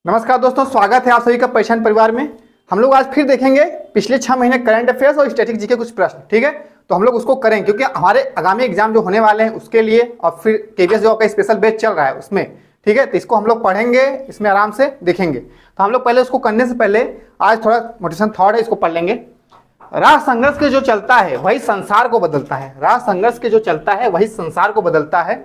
नमस्कार दोस्तों, स्वागत है आप सभी का पहचान परिवार में। हम लोग आज फिर देखेंगे पिछले 6 महीने करंट अफेयर्स और स्टैटिक जी के कुछ प्रश्न। ठीक है, तो हम लोग उसको करें क्योंकि हमारे आगामी एग्जाम जो होने वाले हैं उसके लिए और फिर केवीएस जो आपका स्पेशल बैच चल रहा है उसमें। ठीक है, तो इसको हम लोग पढ़ेंगे, इसमें आराम से देखेंगे। तो हम लोग पहले उसको करने से पहले आज थोड़ा मोटिवेशन थॉट है, इसको पढ़ लेंगे। राष्ट्र संघर्ष के जो चलता है वही संसार को बदलता है। राष्ट्र संघर्ष के जो चलता है वही संसार को बदलता है।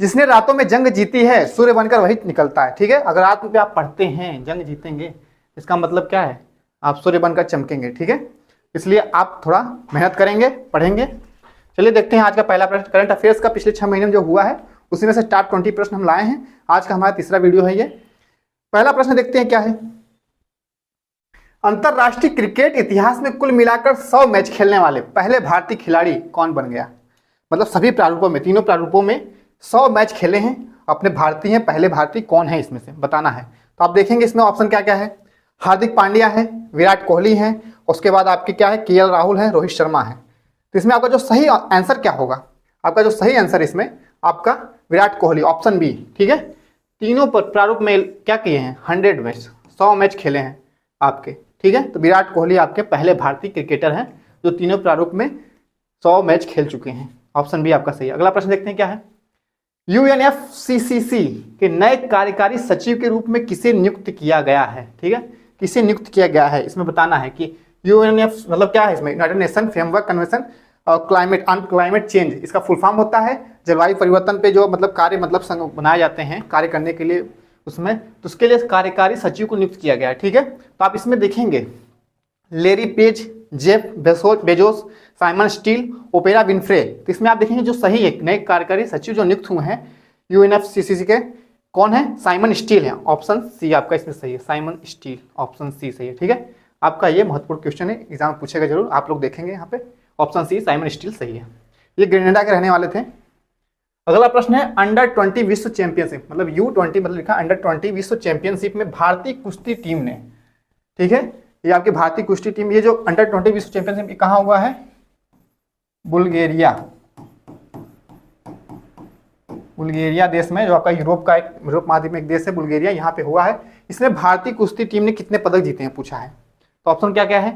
जिसने रातों में जंग जीती है सूर्य बनकर वही निकलता है। ठीक है, अगर रात में आप पढ़ते हैं जंग जीतेंगे, इसका मतलब क्या है? आप सूर्य बनकर चमकेंगे। ठीक है, इसलिए आप थोड़ा मेहनत करेंगे, पढ़ेंगे। चलिए देखते हैं आज का पहला प्रश्न। करंट अफेयर्स का पिछले 6 महीने में जो हुआ है उसी में से टॉप 20 प्रश्न हम लाए हैं। आज का हमारा तीसरा वीडियो है ये। पहला प्रश्न देखते हैं क्या है। अंतरराष्ट्रीय क्रिकेट इतिहास में कुल मिलाकर 100 मैच खेलने वाले पहले भारतीय खिलाड़ी कौन बन गया? मतलब सभी प्रारूपों में, तीनों प्रारूपों में 100 मैच खेले हैं अपने भारतीय हैं। पहले भारतीय कौन है इसमें से बताना है। तो आप देखेंगे इसमें ऑप्शन क्या क्या है। हार्दिक पांड्या है, विराट कोहली है, उसके बाद आपके क्या है, केएल राहुल है, रोहित शर्मा है। तो इसमें आपका जो सही आंसर क्या होगा? आपका जो सही आंसर इसमें आपका विराट कोहली, ऑप्शन बी। ठीक है, तीनों प्रारूप में क्या किए हैं? 100 मैच, 100 मैच खेले हैं आपके। ठीक है, तो विराट कोहली आपके पहले भारतीय क्रिकेटर हैं जो तीनों प्रारूप में 100 मैच खेल चुके हैं। ऑप्शन बी आपका सही है। अगला प्रश्न देखते हैं क्या है। यूएनएफसीसीसी के नए कार्यकारी सचिव के रूप में किसे नियुक्त किया गया है? ठीक है, किसे नियुक्त किया गया है इसमें बताना है कि यूएनएफ मतलब क्या है इसमें। United nation framework convention climate change, इसका फुल फॉर्म होता है जलवायु परिवर्तन पे जो मतलब कार्य मतलब संघ बनाए जाते हैं कार्य करने के लिए उसमें, तो उसके लिए कार्यकारी सचिव को नियुक्त किया गया है। ठीक है, तो आप इसमें देखेंगे Larry Page, Jeff Bezos, Simon Steel, Oprah Winfrey. तो इसमें आप देखेंगे जो सही है नए कार्यकारी सचिव जो नियुक्त हुए हैं यूएनएफसीसीसी के, कौन है? साइमन स्टील है। ऑप्शन सी आपका इसमें सही है, साइमन स्टील, ऑप्शन सी सही है। ठीक है, आपका ये महत्वपूर्ण क्वेश्चन है, एग्जाम में पूछेगा जरूर, आप लोग देखेंगे यहाँ पे। ऑप्शन सी साइमन स्टील सही है। ये ग्रेनेडा के रहने वाले थे। अगला प्रश्न है अंडर 20 विश्व चैंपियनशिप, मतलब U20 मतलब लिखा अंडर 20 विश्व चैंपियनशिप में भारतीय कुश्ती टीम ने, ठीक है, ये आपकी भारतीय कुश्ती टीम, ये जो अंडर 20 विश्व चैंपियनशिप कहाँ हुआ है? बुल्गारिया देश में, जो आपका यूरोप महाद्वीप में एक देश है बुल्गारिया, यहाँ पे हुआ है। इसमें भारतीय कुश्ती टीम ने कितने पदक जीते हैं पूछा है। तो ऑप्शन क्या क्या है?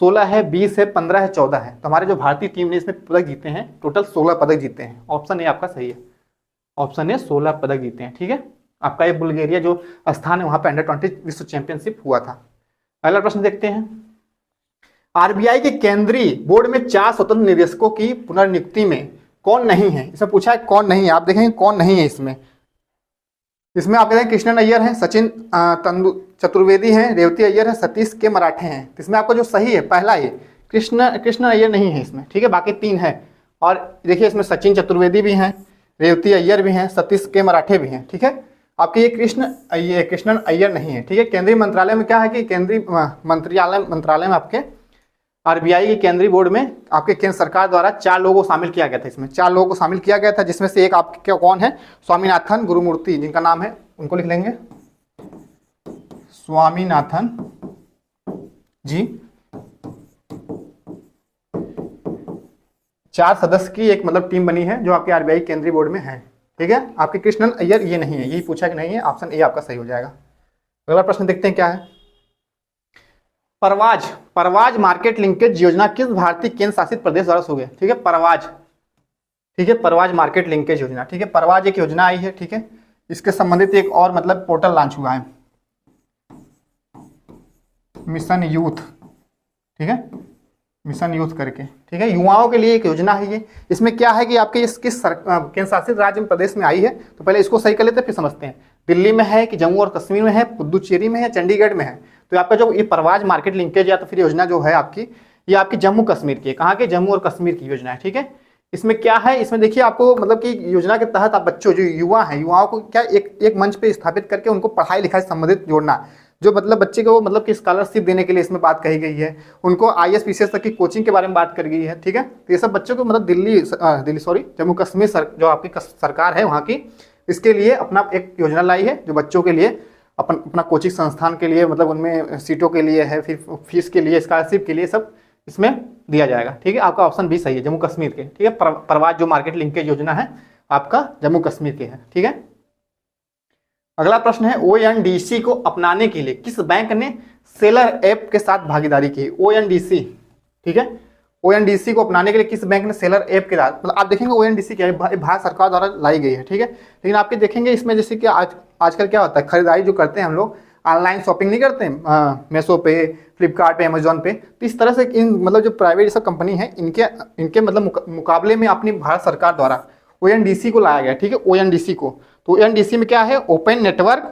16 है, 20 है, 15 है, 14 है। तो हमारे जो भारतीय टीम ने इसमें पदक जीते हैं टोटल 16 पदक जीते हैं। ऑप्शन ए आपका सही है, ऑप्शन ए 16 पदक जीते हैं। ठीक है, आपका ये बुल्गारिया जो स्थान है वहाँ पे अंडर 20 विश्व चैंपियनशिप हुआ था। अगला प्रश्न देखते हैं। आरबीआई के केंद्रीय बोर्ड में 4 स्वतंत्र निदेशकों की पुनर्नियुक्ति में कौन नहीं है? इसमें पूछा है कौन नहीं है। आप देखेंगे कौन नहीं है इसमें आप देखेंगे कृष्णन अय्यर हैं, सचिन चतुर्वेदी हैं, रेवती अय्यर हैं, सतीश के मराठे हैं। तो इसमें आपका जो सही है पहला ये कृष्ण अय्यर नहीं है इसमें। ठीक है, बाकी 3 है। और देखिए इसमें सचिन चतुर्वेदी भी हैं, रेवती अय्यर भी हैं, सतीश के मराठे भी हैं। ठीक है, आपके ये कृष्णन अय्यर नहीं है। ठीक है, केंद्रीय मंत्रालय में क्या है कि केंद्रीय मंत्रालय में आपके आरबीआई के केंद्रीय बोर्ड में आपके केंद्र सरकार द्वारा 4 लोगों को शामिल किया गया था। इसमें 4 लोगों को शामिल किया गया था, जिसमें से एक आपके कौन है? स्वामीनाथन गुरुमूर्ति, जिनका नाम है, उनको लिख लेंगे स्वामीनाथन जी। 4 सदस्य की एक मतलब टीम बनी है जो आपके आरबीआई केंद्रीय बोर्ड में है। ठीक है, आपके कृष्णन अय्यर ये नहीं है, यही पूछा कि नहीं है। ऑप्शन ए आपका सही हो जाएगा। अगला प्रश्न देखते हैं क्या है। परवाज मार्केट लिंकेज योजना किस भारतीय केंद्र शासित प्रदेश द्वारा शुरू हुई है? ठीक है, परवाज, ठीक है, परवाज मार्केट लिंकेज योजना। ठीक है, परवाज एक योजना आई है। ठीक है, इसके संबंधित एक और मतलब पोर्टल लॉन्च हुआ है, मिशन यूथ। ठीक है, मिशन यूथ करके। ठीक है, युवाओं के लिए एक योजना है ये। इसमें क्या है कि आपके इस किस केंद्र शासित राज्य में प्रदेश में आई है, तो पहले इसको सही कर लेते हैं फिर समझते हैं। दिल्ली में है कि जम्मू और कश्मीर में है, पुदुचेरी में है, चंडीगढ़ में है। तो आपका जो ये परवाज मार्केट लिंकेज या तो फिर योजना जो है आपकी, ये आपकी जम्मू कश्मीर की है। कहाँ के? जम्मू और कश्मीर की योजना है। ठीक है, इसमें क्या है, इसमें देखिए आपको मतलब कि योजना के तहत आप बच्चों जो युवा हैं, युवाओं को क्या एक मंच पे स्थापित करके उनको पढ़ाई लिखाई से संबंधित जोड़ना, जो मतलब बच्चे को मतलब कि स्कॉलरशिप देने के लिए इसमें बात कही गई है। उनको IAS PCS तक की कोचिंग के बारे में बात करी गई है। ठीक है, तो ये सब बच्चों को मतलब जम्मू कश्मीर जो आपकी सरकार है वहाँ की, इसके लिए अपना एक योजना लाई है जो बच्चों के लिए अपना कोचिंग संस्थान के लिए मतलब उनमें सीटों के लिए है, फिर फीस के लिए, स्कॉलरशिप के लिए सब इसमें दिया जाएगा। ठीक है, आपका ऑप्शन भी सही है, जम्मू कश्मीर के। ठीक है, परवाज जो मार्केट लिंकेज योजना है आपका जम्मू कश्मीर के है। ठीक है, अगला प्रश्न है ओएनडीसी को अपनाने के लिए किस बैंक ने सेलर ऐप के साथ भागीदारी की? ओएनडीसी, ठीक है, ओएनडीसी को अपनाने के लिए किस बैंक ने सेलर ऐप के साथ, मतलब आप देखेंगे ओएनडीसी क्या है, भारत सरकार द्वारा लाई गई है, ठीक है। लेकिन आपके देखेंगे इसमें जैसे कि आजकल क्या होता है, खरीदारी जो करते हैं हम लोग, ऑनलाइन शॉपिंग नहीं करते हैं मीशो पे, फ्लिपकार्ट पे, अमेजोन पे, तो इस तरह से इन मतलब जो प्राइवेट सब कंपनी है इनके मतलब मुकाबले में अपनी भारत सरकार द्वारा ओएनडीसी को लाया गया, ठीक है, ओएनडीसी को। तो ओएनडीसी में क्या है, ओपन नेटवर्क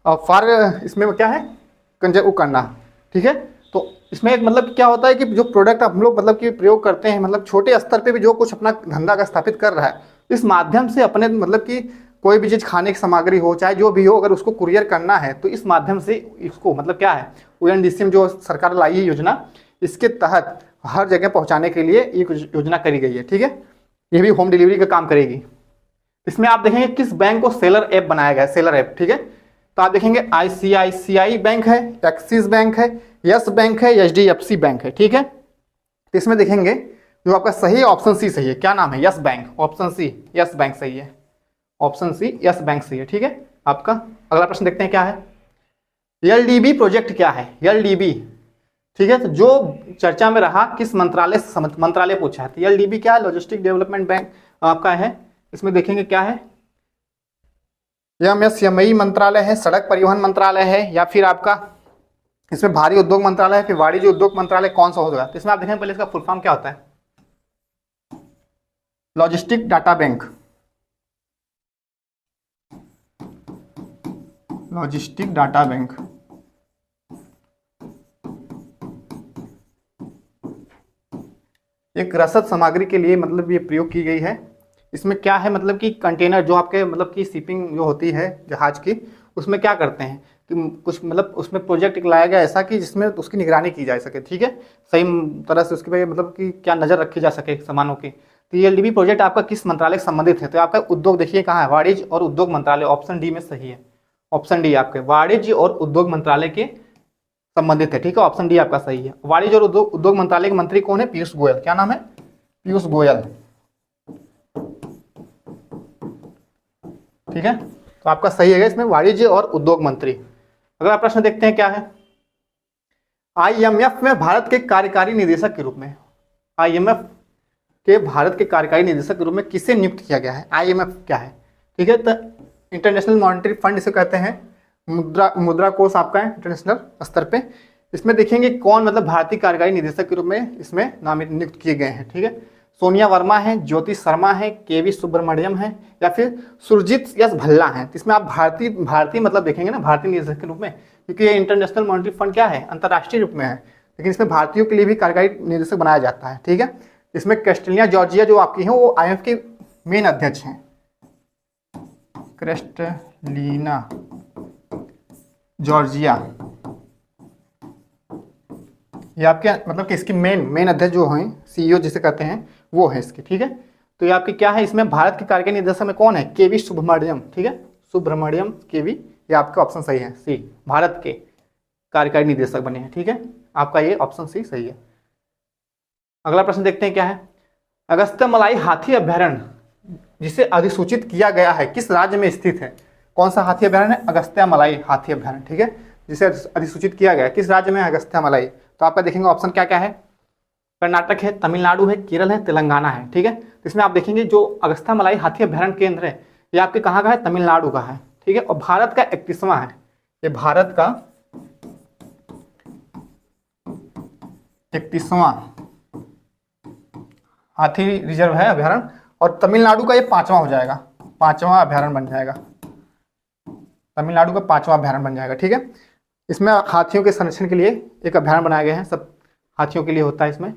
फॉर, इसमें क्या है, वो करना, ठीक है। तो इसमें एक मतलब क्या होता है कि जो प्रोडक्ट हम लोग मतलब कि प्रयोग करते हैं, मतलब छोटे स्तर पे भी जो कुछ अपना धंधा का स्थापित कर रहा है, इस माध्यम से अपने मतलब कि कोई भी चीज़ खाने की सामग्री हो चाहे जो भी हो, अगर उसको कुरियर करना है तो इस माध्यम से इसको मतलब क्या है, ओएनडीसी में जो सरकार लाई है योजना, इसके तहत हर जगह पहुँचाने के लिए एक योजना करी गई है, ठीक है। ये भी होम डिलीवरी का काम करेगी। इसमें आप देखेंगे किस बैंक को सेलर ऐप बनाया गया है, सेलर ऐप, ठीक है। तो आप देखेंगे आईसीआईसीआई बैंक है, एक्सिस बैंक है, यस बैंक है, एचडीएफसी बैंक है, ठीक है। तो इसमें देखेंगे जो आपका सही ऑप्शन सी सही है, क्या नाम है, Yes Bank, option C Yes Bank सही है, ऑप्शन सी यस बैंक सही है, ठीक है आपका। अगला प्रश्न देखते हैं क्या है, एलडीबी प्रोजेक्ट क्या है, एलडीबी, ठीक है। तो जो चर्चा में रहा किस मंत्रालय से, मंत्रालय पूछा है, तो एलडीबी क्या है, लॉजिस्टिक डेवलपमेंट बैंक आपका है। इसमें देखेंगे क्या है, एमएसएमई मंत्रालय है, सड़क परिवहन मंत्रालय है, या फिर आपका इसमें भारी उद्योग मंत्रालय है, फिर वाणिज्य उद्योग मंत्रालय, कौन सा होगा। तो इसमें आप देखेंगे पहले इसका फुल फॉर्म क्या होता है, logistic data bank, logistic data bank. एक रसद सामग्री के लिए मतलब ये प्रयोग की गई है। इसमें क्या है, मतलब कि कंटेनर जो आपके मतलब कि शिपिंग जो होती है जहाज की, उसमें क्या करते हैं कि कुछ मतलब उसमें प्रोजेक्ट लाया गया ऐसा कि जिसमें उसकी निगरानी की जा सके, ठीक है, सही तरह से उसके पे मतलब कि क्या नज़र रखी जा सके सामानों की। तो ये एलडीबी प्रोजेक्ट आपका किस मंत्रालय से संबंधित है, तो आपका उद्योग देखिए कहाँ है, वाणिज्य और उद्योग मंत्रालय, ऑप्शन डी में सही है, ऑप्शन डी आपके वाणिज्य और उद्योग मंत्रालय के संबंधित है, ठीक है, ऑप्शन डी आपका सही है। वाणिज्य और उद्योग मंत्रालय के मंत्री कौन है, पीयूष गोयल, क्या नाम है, पीयूष गोयल, ठीक है। तो आपका सही है इसमें वाणिज्य और उद्योग मंत्री। अगला प्रश्न देखते हैं क्या है, आईएमएफ में भारत के कार्यकारी निदेशक के रूप में, आईएमएफ के भारत के कार्यकारी निदेशक के रूप में किसे नियुक्त किया गया है, आईएमएफ क्या है, ठीक है। तो इंटरनेशनल मॉनेटरी फंड इसे कहते हैं, मुद्रा कोष आपका है इंटरनेशनल स्तर पे। इसमें देखेंगे कौन मतलब भारतीय कार्यकारी निदेशक के रूप में इसमें नामित नियुक्त किए गए हैं, ठीक है। सोनिया वर्मा है, ज्योति शर्मा है, केवी सुब्रमण्यम है, या फिर सुरजीत यस भल्ला है। इसमें आप भारतीय मतलब देखेंगे ना, भारतीय निदेशक के रूप में, क्योंकि ये इंटरनेशनल मॉनेटरी फंड क्या है, अंतर्राष्ट्रीय रूप में है, लेकिन इसमें भारतीयों के लिए भी कार्यकारी निदेशक बनाया जाता है, ठीक है। इसमें क्रिस्टलिना जॉर्जिया जो आपकी है वो आईएमएफ के मेन अध्यक्ष हैं, क्रिस्टलिना जॉर्जिया, ये आपके मतलब कि इसकी मेन अध्यक्ष जो हैं, सीईओ जिसे कहते हैं, वो है इसके, ठीक है। तो ये आपके क्या है, इसमें भारत के कार्यकारी निदेशक में कौन है, केवी सुब्रमण्यम, ठीक है, सुब्रमण्यम केवी, ये आपका ऑप्शन सही है, सी, भारत के कार्यकारी निदेशक बने हैं, ठीक है, आपका ये ऑप्शन सी सही है। अगला प्रश्न देखते हैं क्या है, अगस्त्यमलाई हाथी अभ्यारण्य जिसे अधिसूचित किया गया है किस राज्य में स्थित है, कौन सा हाथी अभ्यारण्य है, अगस्त्यमलाई हाथी अभ्यारण्य, ठीक है, जिसे अधिसूचित किया गया किस राज्य में है, अगस्त्यमलाई। तो आपका देखेंगे ऑप्शन क्या क्या है, कर्नाटक है, तमिलनाडु है, केरल है, तेलंगाना है, ठीक है। तो इसमें आप देखेंगे जो अगस्त्यमलाई हाथी अभ्यारण्य केंद्र है ये आपके कहाँ का है, तमिलनाडु का है, ठीक है, और भारत का 31वां है, ये भारत का 31वां हाथी रिजर्व है अभ्यारण्य, और तमिलनाडु का ये 5वां हो जाएगा, 5वां अभ्यारण्य बन जाएगा, तमिलनाडु का 5वां अभ्यारण्य बन जाएगा, ठीक है। इसमें हाथियों के संरक्षण के लिए एक अभ्यारण्य बनाए गए हैं, सब हाथियों के लिए होता है इसमें।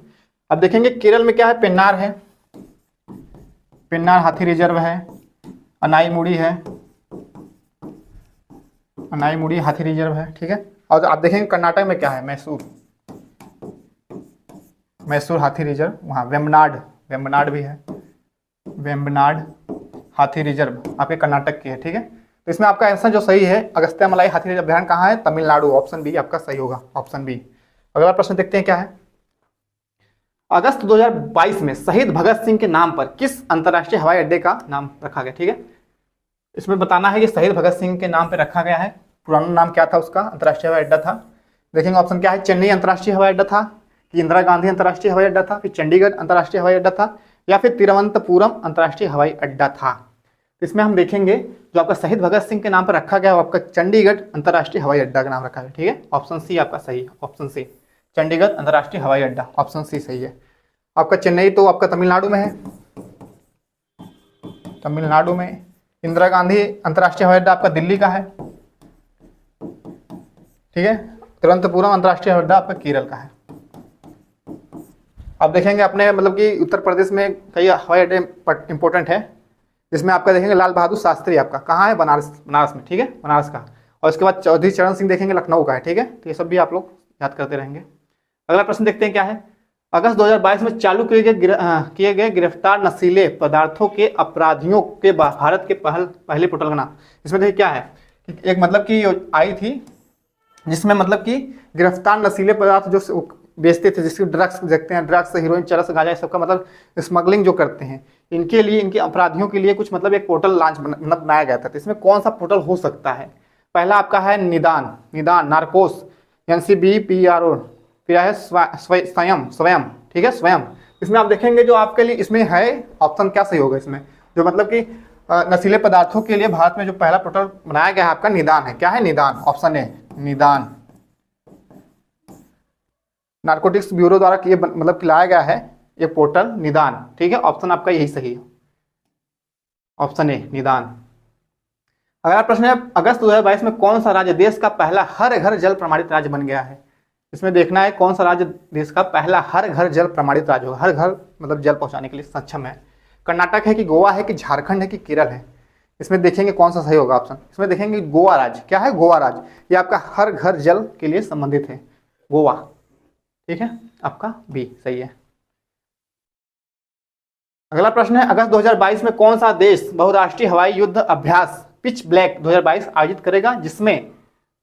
अब देखेंगे केरल में क्या है, पेन्नार है, पेन्नार हाथी रिजर्व है, अनाईमुड़ी है, अनाईमुड़ी हाथी रिजर्व है, ठीक है। और आप देखेंगे कर्नाटक में क्या है, मैसूर, मैसूर हाथी रिजर्व, वहाँ वेम्बनाड भी है, वेम्बनाड हाथी रिजर्व आपके कर्नाटक की है, ठीक है। तो इसमें आपका आंसर जो सही है, अगस्त्यमलाई हाथी रिजर्व अभ्यारण्य कहाँ है, तमिलनाडु, ऑप्शन बी आपका सही होगा, ऑप्शन बी। अगला प्रश्न देखते हैं क्या है, अगस्त 2022 में शहीद भगत सिंह के नाम पर किस अंतर्राष्ट्रीय हवाई अड्डे का नाम रखा गया, ठीक है। इसमें बताना है कि शहीद भगत सिंह के नाम पे रखा गया है। पुराना नाम क्या था उसका, अंतर्राष्ट्रीय हवाई अड्डा था। देखेंगे ऑप्शन क्या है, चेन्नई अंतर्राष्ट्रीय हवाई अड्डा था, कि इंदिरा गांधी अंतर्राष्ट्रीय हवाई अड्डा था, फिर चंडीगढ़ अंतर्राष्ट्रीय हवाई अड्डा था, या फिर तिरुवनंतपुरम अंतर्राष्ट्रीय हवाई अड्डा था। तो इसमें हम देखेंगे जो आपका शहीद भगत सिंह के नाम पर रखा गया वो आपका चंडीगढ़ अंतर्राष्ट्रीय हवाई अड्डा का नाम रखा है। ठीक है, ऑप्शन सी आपका सही है, ऑप्शन सी चंडीगढ़ अंतर्राष्ट्रीय हवाई अड्डा, ऑप्शन सी सही है। आपका चेन्नई तो आपका तमिलनाडु में है, तमिलनाडु में। इंदिरा गांधी अंतर्राष्ट्रीय हवाई अड्डा आपका दिल्ली का है। ठीक है, तिरुवनंतपुरम अंतर्राष्ट्रीय हवाई अड्डा आपका केरल का है। आप देखेंगे अपने मतलब कि उत्तर प्रदेश में कई हवाई अड्डे इंपॉर्टेंट है, जिसमें आपका देखेंगे लाल बहादुर शास्त्री आपका कहाँ है, बनारस, बनारस में। ठीक है, बनारस का। और उसके बाद चौधरी चरण सिंह देखेंगे लखनऊ का है। ठीक है, तो ये सब भी आप लोग याद करते रहेंगे। अगला प्रश्न देखते हैं क्या है। अगस्त 2022 में चालू किए गए गिरफ्तार नशीले पदार्थों के अपराधियों के भारत के पहले पोर्टल का नाम। इसमें देखिए क्या है, एक मतलब कि आई थी जिसमें मतलब कि गिरफ्तार नशीले पदार्थ जो बेचते थे, जिसके ड्रग्स देखते हैं, ड्रग्स, हीरोइन, चरस, गांजा, सबका मतलब स्मगलिंग जो करते हैं, इनके लिए, इनके अपराधियों के लिए कुछ मतलब एक पोर्टल लॉन्च बनाया गया था। तो इसमें कौन सा पोर्टल हो सकता है? पहला आपका है निदान नार्कोस, NCBPRO, फिर है स्वयं। ठीक है, स्वयं। इसमें आप देखेंगे जो आपके लिए इसमें है ऑप्शन क्या सही होगा इसमें, जो मतलब कि नशीले पदार्थों के लिए भारत में जो पहला पोर्टल बनाया गया है आपका निदान है। क्या है? निदान, ऑप्शन ए निदान। नार्कोटिक्स ब्यूरो द्वारा किए मतलब लाया गया है ये पोर्टल निदान। ठीक है, ऑप्शन आपका यही सही है, ऑप्शन ए निदान। अगला प्रश्न है, अगस्त 2022 में कौन सा राज्य देश का पहला हर घर जल प्रमाणित राज्य बन गया है? इसमें देखना है कौन सा राज्य देश का पहला हर घर जल प्रमाणित राज्य होगा, हर घर मतलब जल पहुंचाने के लिए सक्षम है। कर्नाटक है कि गोवा है कि झारखंड है कि केरल है? इसमें देखेंगे कौन सा सही होगा ऑप्शन। इसमें देखेंगे गोवा राज्य। क्या है? गोवा राज्य। ये आपका हर घर जल के लिए संबंधित है, गोवा। ठीक है, आपका बी सही है। अगला प्रश्न है, अगस्त 2022 में कौन सा देश बहुराष्ट्रीय हवाई युद्ध अभ्यास पिच ब्लैक 2022 आयोजित करेगा, जिसमें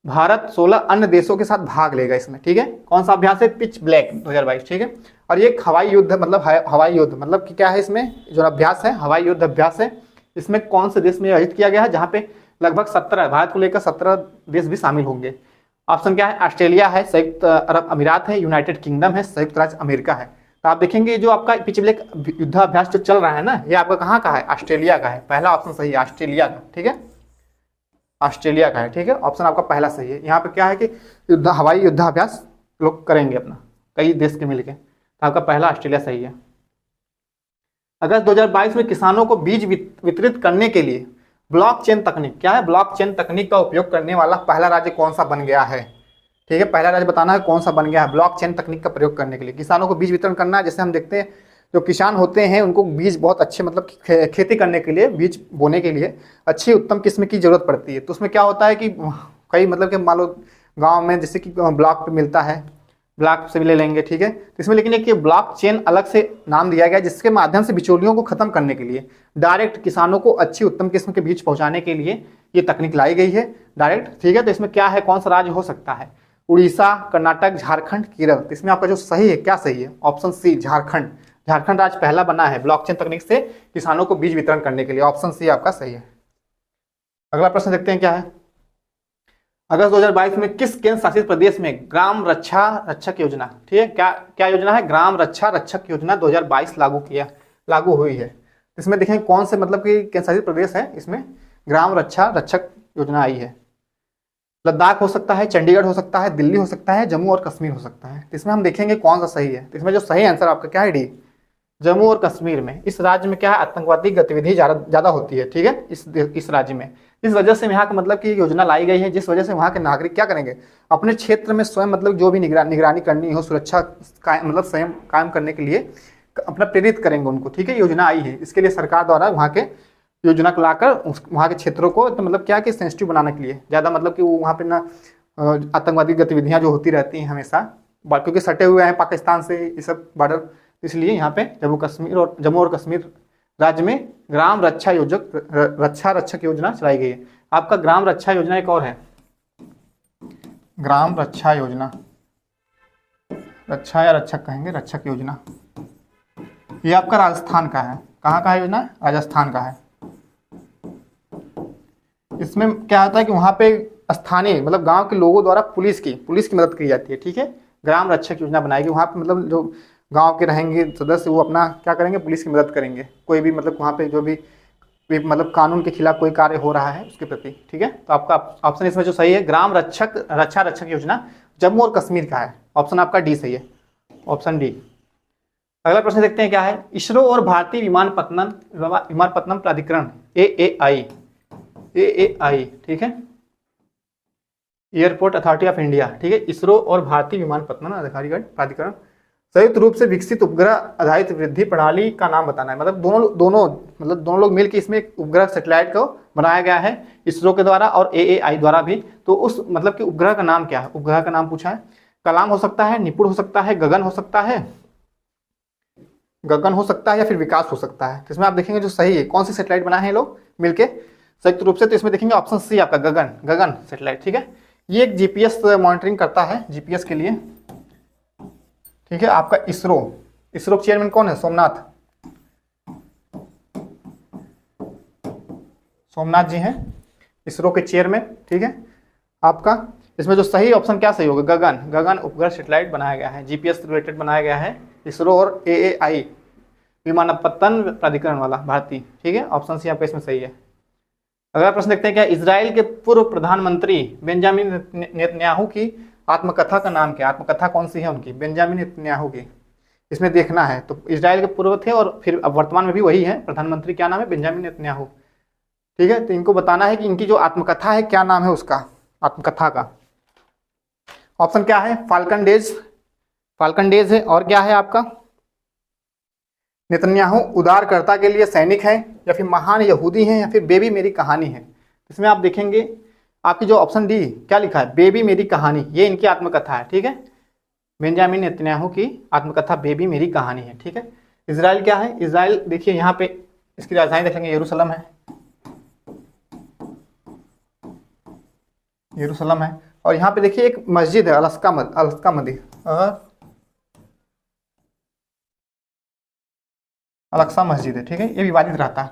भारत 16 अन्य देशों के साथ भाग लेगा इसमें? ठीक है, कौन सा अभ्यास है? Pitch black 2022। ठीक है, और ये हवाई युद्ध मतलब हवाई युद्ध मतलब कि क्या है, इसमें जो अभ्यास है हवाई युद्ध अभ्यास है, इसमें कौन से देश में आयोजित किया गया है, जहाँ पे लगभग 17 भारत को लेकर 17 देश भी शामिल होंगे? ऑप्शन क्या है? ऑस्ट्रेलिया है, संयुक्त अरब अमीरात है, यूनाइटेड किंगडम है, संयुक्त राज्य अमेरिका है। तो आप देखेंगे जो आपका पिच ब्लैक युद्धाभ्यास जो चल रहा है ना, ये आपका कहाँ का है? ऑस्ट्रेलिया का है। पहला ऑप्शन सही है, ऑस्ट्रेलिया का। ठीक है, ऑस्ट्रेलिया का है। ठीक है, ऑप्शन आपका पहला सही है। यहाँ पे क्या है कि हवाई युद्धाभ्यास लोग करेंगे अपना कई देश के मिलके, तो आपका पहला ऑस्ट्रेलिया सही है। अगस्त 2022 में किसानों को बीज वितरित करने के लिए ब्लॉकचेन तकनीक, क्या है? ब्लॉकचेन तकनीक का उपयोग करने वाला पहला राज्य कौन सा बन गया है? ठीक है, पहला राज्य बताना है कौन सा बन गया है ब्लॉकचेन तकनीक का प्रयोग करने के लिए। किसानों को बीज वितरण करना है, जैसे हम देखते हैं जो किसान होते हैं उनको बीज बहुत अच्छे मतलब खेती करने के लिए, बीज बोने के लिए अच्छी उत्तम किस्म की जरूरत पड़ती है। तो उसमें क्या होता है कि कई मतलब कि मान लो गाँव में जैसे कि ब्लॉक पे मिलता है, ब्लॉक से भी ले लेंगे। ठीक है, तो इसमें लेकिन एक ब्लॉक चेन अलग से नाम दिया गया, जिसके माध्यम से बिचौलियों को खत्म करने के लिए डायरेक्ट किसानों को अच्छी उत्तम किस्म के बीज पहुंचाने के लिए ये तकनीक लाई गई है डायरेक्ट। ठीक है, तो इसमें क्या है, कौन सा राज्य हो सकता है? उड़ीसा, कर्नाटक, झारखंड, केरल। तो इसमें आपका जो सही है, क्या सही है? Option C Jharkhand. झारखंड राज्य पहला बना है ब्लॉकचेन तकनीक से किसानों को बीज वितरण करने के लिए। ऑप्शन सी आपका सही है। अगला प्रश्न देखते हैं क्या है। अगस्त 2022 में किस केंद्र शासित प्रदेश में ग्राम रक्षा रक्षक योजना, ठीक है, क्या योजना है? ग्राम रक्षा रक्षक योजना 2022 लागू हुई है। इसमें देखें कौन से मतलब कि केंद्र शासित प्रदेश है, इसमें ग्राम रक्षा रक्षक योजना आई है। लद्दाख हो सकता है, चंडीगढ़ हो सकता है, दिल्ली हो सकता है, जम्मू और कश्मीर हो सकता है। तो इसमें हम देखेंगे कौन सा सही है। तो इसमें जो सही आंसर आपका क्या है? डी, जम्मू और कश्मीर में। इस राज्य में क्या है, आतंकवादी गतिविधि ज़्यादा होती है। ठीक है, इस राज्य में, इस वजह से यहाँ का मतलब कि योजना लाई गई है, जिस वजह से वहाँ के नागरिक क्या करेंगे, अपने क्षेत्र में स्वयं मतलब जो भी निगरानी करनी हो, सुरक्षा मतलब स्वयं कायम करने के लिए अपना प्रेरित करेंगे उनको। ठीक है, योजना आई है, इसके लिए सरकार द्वारा वहाँ के योजना को लाकर वहाँ के क्षेत्रों को तो मतलब क्या कि सेंसिटिव बनाने के लिए, ज़्यादा मतलब कि वहाँ पे ना आतंकवादी गतिविधियाँ जो होती रहती हैं हमेशा, क्योंकि सटे हुए हैं पाकिस्तान से ये सब बॉर्डर, इसलिए यहाँ पे जम्मू और कश्मीर राज्य में ग्राम रक्षा रक्षक योजना चलाई गई है। आपका ग्राम रक्षा योजना एक और है, ग्राम रक्षा योजना, रक्षा या रक्षक कहेंगे, रक्षक योजना। ये आपका राजस्थान का है। कहाँ का है योजना? राजस्थान का है। इसमें क्या होता है कि वहाँ पे स्थानीय मतलब गांव के लोगों द्वारा पुलिस की मदद की जाती है, ठीक है। ग्राम रक्षक योजना बनाएगी, वहाँ पे मतलब जो गांव के रहेंगे सदस्य वो अपना क्या करेंगे, पुलिस की मदद करेंगे, कोई भी मतलब वहाँ पे जो भी मतलब कानून के खिलाफ कोई कार्य हो रहा है उसके प्रति, ठीक है। तो आपका ऑप्शन इसमें जो सही है ग्राम रक्षा रक्षक योजना जम्मू और कश्मीर का है, ऑप्शन आपका डी सही है, ऑप्शन डी। अगला प्रश्न देखते हैं क्या है। इसरो और भारतीय विमानपत्तनम प्राधिकरण एएआई, ठीक है, एयरपोर्ट अथॉरिटी ऑफ इंडिया, ठीक है, इसरो और भारतीय विमानपत्तनम प्राधिकरण संयुक्त रूप से विकसित उपग्रह आधारित वृद्धि प्रणाली का नाम बताना है। मतलब दोनों लोग मिलकर इसमें एक उपग्रह सैटेलाइट को बनाया गया है इसरो के द्वारा और एएआई द्वारा भी। तो उस मतलब कि उपग्रह का नाम क्या है, उपग्रह का नाम पूछा है। कलाम हो सकता है, निपुण हो सकता है, गगन हो सकता है या फिर विकास हो सकता है। तो इसमें आप देखेंगे जो सही है, कौन सी सैटेलाइट बनाए हैं लोग मिलके संयुक्त रूप से, तो इसमें देखेंगे ऑप्शन सी आपका गगन सैटेलाइट, ठीक है। ये एक जीपीएस मॉनिटरिंग करता है, जीपीएस के लिए, ठीक है। आपका इसरो के चेयरमैन कौन है, सोमनाथ जी हैं इसरो के चेयरमैन, ठीक है। आपका इसमें जो सही ऑप्शन क्या सही होगा, गगन उपग्रह सैटेलाइट बनाया गया है, जीपीएस रिलेटेड बनाया गया है इसरो और एएआई विमानपत्तन प्राधिकरण वाला भारतीय, ठीक है। ऑप्शन सी आपका इसमें सही है। अगला प्रश्न देखते हैं क्या, इजराइल के पूर्व प्रधानमंत्री बेंजामिन नेतन्याहू की आत्मकथा का नाम क्या, आत्मकथा कौन सी है उनकी, बेंजामिन नेतन्याहू की, इसमें देखना है। तो इजराइल के पूर्व थे और फिर अब वर्तमान में भी वही है प्रधानमंत्री, क्या नाम है, बेंजामिन नेतन्याहू, ठीक है। तो इनको बताना है कि इनकी जो आत्मकथा है क्या नाम है उसका, आत्मकथा का। ऑप्शन क्या है, फाल्कन डेज है, और क्या है आपका, नेतन्याहू उदारकर्ता के लिए सैनिक है, या फिर महान यहूदी हैं, या फिर बेबी मेरी कहानी है। इसमें आप देखेंगे आपकी जो ऑप्शन डी क्या लिखा है, बेबी मेरी कहानी, ये इनकी आत्मकथा है, ठीक है। बेंजामिन नेतन्याहू की आत्मकथा बेबी मेरी कहानी है, ठीक है। इजराइल क्या है, इजराइल देखिए यहाँ पे इसकी राजधानी देखेंगे यरूशलेम है, और यहाँ पे देखिए एक मस्जिद है अलस्का मंदिर, अलक्सा मस्जिद है, ठीक है। ये विवादित रहता है,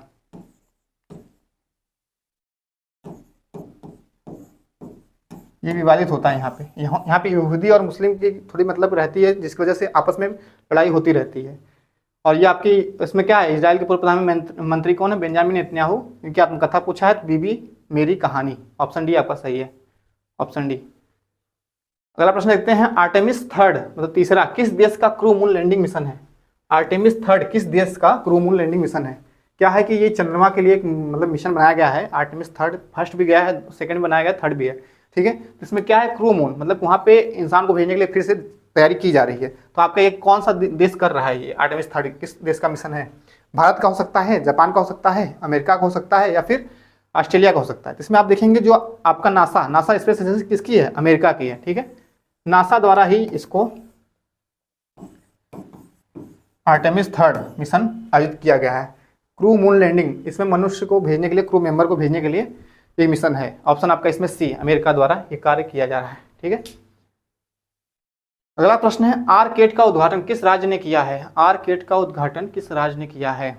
ये विवादित होता है यहाँ पे यहूदी और मुस्लिम की थोड़ी मतलब रहती है, जिसकी वजह से आपस में लड़ाई होती रहती है। और ये आपकी इसमें क्या है, इजराइल के पूर्व प्रधानमंत्री कौन है, बेंजामिन नेतन्याहू, इनकी आत्मकथा पूछा है, बीबी मेरी कहानी, ऑप्शन डी आपका सही है, ऑप्शन डी। अगला प्रश्न देखते हैं, आर्टेमिस 3 मतलब तीसरा किस देश का क्रू मून लैंडिंग मिशन है, आर्टेमिस 3 किस देश का क्रू मून लैंडिंग मिशन है। क्या है कि ये चंद्रमा के लिए एक मतलब मिशन बनाया गया है, आर्टेमिस 3 फर्स्ट भी गया है, सेकंड बनाया गया, थर्ड भी है, ठीक है। तो इसमें क्या है, क्रू मून मतलब वहाँ पे इंसान को भेजने के लिए फिर से तैयारी की जा रही है। तो आपका ये कौन सा देश कर रहा है, ये आर्टेमिस 3 किस देश का मिशन है, भारत का हो सकता है, जापान का हो सकता है, अमेरिका का हो सकता है, या फिर ऑस्ट्रेलिया का हो सकता है। तो इसमें आप देखेंगे जो आपका नासा स्पेस एजेंसी किसकी है, अमेरिका की है, ठीक है। नासा द्वारा ही इसको आर्टेमिस 3 मिशन आयोजित किया गया है। क्रू मून लैंडिंग, इसमें मनुष्य को भेजने के लिए, क्रू मेंबर को भेजने के लिए ये मिशन है, ऑप्शन आपका इसमें सी, अमेरिका द्वारा ये कार्य किया जा रहा है, ठीक है। अगला प्रश्न है, आरकेट का उद्घाटन किस राज्य ने किया है, आरकेट का उद्घाटन किस राज्य ने किया है।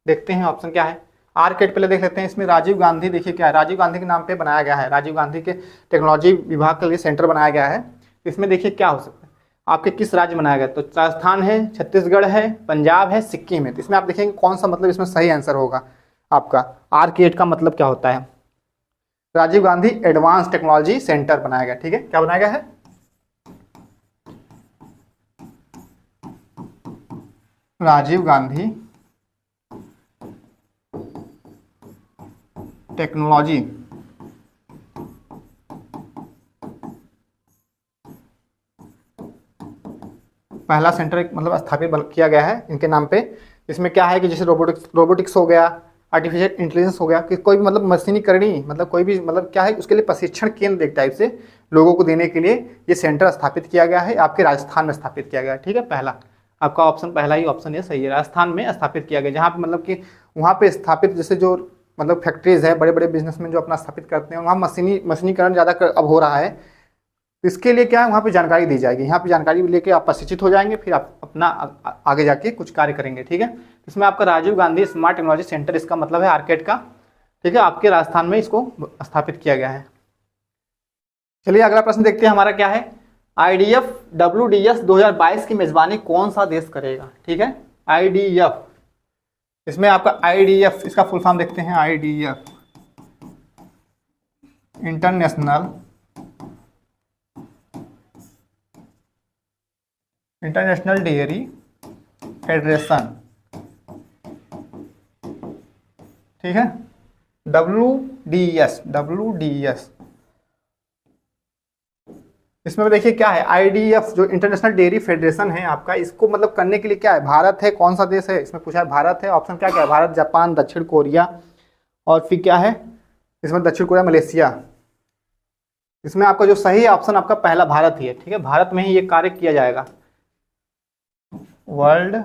देखते हैं ऑप्शन क्या है, आरकेट पहले देख लेते हैं। इसमें राजीव गांधी, देखिए क्या है, राजीव गांधी के नाम पे बनाया गया है, राजीव गांधी के टेक्नोलॉजी विभाग के लिए सेंटर बनाया गया है। इसमें देखिए क्या हो सकता है, आपके किस राज्य बनाया गया, तो राजस्थान है, छत्तीसगढ़ है, पंजाब है, सिक्किम है। तो इसमें आप देखेंगे कौन सा मतलब इसमें सही आंसर होगा आपका, आरकेट का मतलब क्या होता है, Rajiv Gandhi advance technology centre बनाया गया, ठीक है। क्या बनाया गया है, राजीव गांधी टेक्नोलॉजी पहला सेंटर मतलब स्थापित किया गया है इनके नाम पे। इसमें क्या है कि जैसे रोबोटिक्स हो गया, आर्टिफिशियल इंटेलिजेंस हो गया, कि कोई भी मतलब मशीनीकरणी मतलब कोई भी मतलब क्या है उसके लिए प्रशिक्षण केंद्र एक टाइप से लोगों को देने के लिए ये सेंटर स्थापित किया गया है, आपके राजस्थान में स्थापित किया गया है, ठीक है। पहला आपका ऑप्शन, पहला ही ऑप्शन ये सही है, राजस्थान में स्थापित किया गया, जहाँ पे मतलब कि वहाँ पे स्थापित जैसे जो मतलब फैक्ट्रीज है, बड़े बड़े बिजनेसमैन जो अपना स्थापित करते हैं, वहाँ मशीनीकरण ज़्यादा अब हो रहा है। इसके लिए क्या है, वहाँ पे जानकारी दी जाएगी, यहाँ पे जानकारी लेके आप प्रशिक्षित हो जाएंगे, फिर आप अपना आगे जाके कुछ कार्य करेंगे, ठीक है। इसमें आपका Rajiv Gandhi smart technology centre, इसका मतलब है आरकेट का ठीक है, आपके राजस्थान में इसको स्थापित किया गया है। चलिए अगला प्रश्न देखते हैं हमारा क्या है। IDF WDS 2022 की मेजबानी कौन सा देश करेगा? ठीक है, IDF, इसमें आपका IDF इसका फुल फॉर्म देखते हैं। IDF इंटरनेशनल डेयरी फेडरेशन, ठीक है, WDS इसमें देखिए क्या है, IDF जो इंटरनेशनल डेयरी फेडरेशन है आपका, इसको मतलब करने के लिए क्या है, भारत है, कौन सा देश है इसमें पूछा है, भारत है। ऑप्शन क्या क्या है, भारत, जापान, दक्षिण कोरिया, और फिर क्या है इसमें, दक्षिण कोरिया, मलेशिया। इसमें आपका जो सही ऑप्शन आपका पहला भारत ही है। ठीक है, भारत में ही ये कार्य किया जाएगा। वर्ल्ड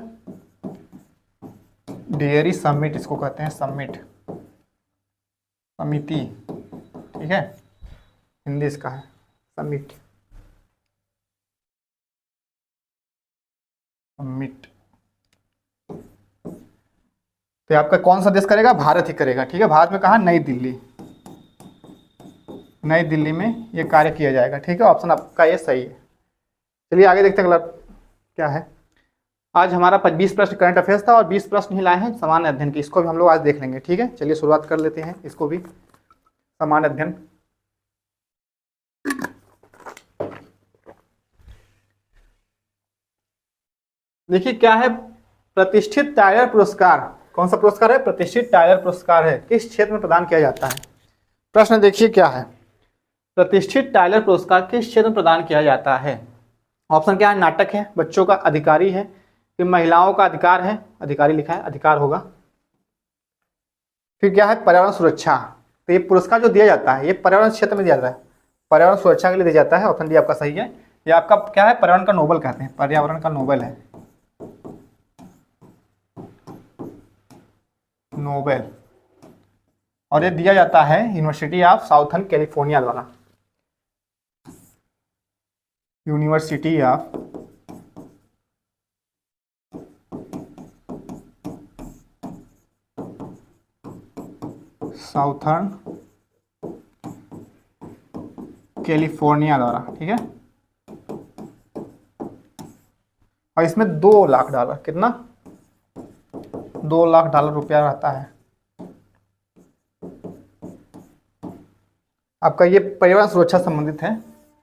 डेयरी समिट इसको कहते हैं, समिट, समिति, ठीक है, हिंदी इसका है समिट, समिट। तो आपका कौन सा देश करेगा? भारत ही करेगा। ठीक है, भारत में कहा, नई दिल्ली, नई दिल्ली में ये कार्य किया जाएगा। ठीक है, ऑप्शन आपका ये सही है। चलिए आगे देखते हैं अगला क्या है। आज हमारा 20 प्रश्न करंट अफेयर्स था और 20 प्रश्न ही लाए हैं सामान्य अध्ययन की, इसको भी हम लोग आज देख लेंगे। ठीक है, चलिए शुरुआत कर लेते हैं इसको भी, सामान्य अध्ययन। देखिए क्या है, प्रतिष्ठित टाइलर पुरस्कार, कौन सा पुरस्कार है? प्रतिष्ठित टाइलर पुरस्कार है, किस क्षेत्र में प्रदान किया जाता है? प्रश्न देखिए क्या है, प्रतिष्ठित टाइलर पुरस्कार किस क्षेत्र में प्रदान किया जाता है? ऑप्शन क्या है? नाटक है, बच्चों का अधिकारी है, फिर महिलाओं का अधिकार है, अधिकारी लिखा है, अधिकार होगा, फिर क्या है, पर्यावरण सुरक्षा। तो ये पुरस्कार जो दिया जाता है ये पर्यावरण क्षेत्र में दिया जाता है, पर्यावरण सुरक्षा के लिए दिया जाता है। ऑप्शन डी आपका सही है। ये आपका क्या है, पर्यावरण का नोबेल कहते हैं, पर्यावरण का नोबेल है, नोबेल, और ये दिया जाता है यूनिवर्सिटी ऑफ साउथर्न कैलिफोर्निया द्वारा, यूनिवर्सिटी ऑफ साउथर्न कैलिफोर्निया द्वारा। ठीक है, और इसमें $2 लाख, कितना? $2 लाख रुपया रहता है। आपका ये पर्यावरण सुरक्षा संबंधित है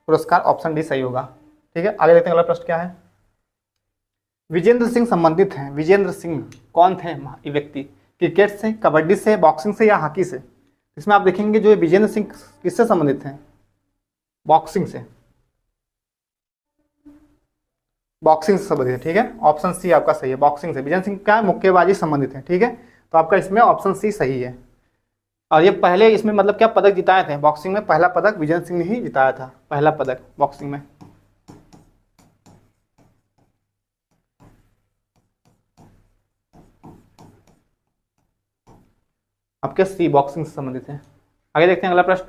पुरस्कार, ऑप्शन डी सही होगा। ठीक है, आगे देखते हैं अगला प्रश्न क्या है। विजेंद्र सिंह संबंधित हैं, विजेंद्र सिंह कौन थे ये व्यक्ति? क्रिकेट से, कबड्डी से, बॉक्सिंग से या हॉकी से? इसमें आप देखेंगे जो विजेंद्र सिंह किससे संबंधित हैं? बॉक्सिंग से, बॉक्सिंग से संबंधित है। ठीक है, ऑप्शन सी आपका सही है, बॉक्सिंग से। विजेंद्र सिंह क्या है? मुक्केबाजी संबंधित है। ठीक है, तो आपका इसमें ऑप्शन सी सही है। और ये पहले इसमें मतलब क्या पदक जिताए थे बॉक्सिंग में? पहला पदक विजेंद्र सिंह ने ही जिताया था, पहला पदक बॉक्सिंग में। आपके सी बॉक्सिंग से संबंधित है। आगे देखते हैं अगला प्रश्न।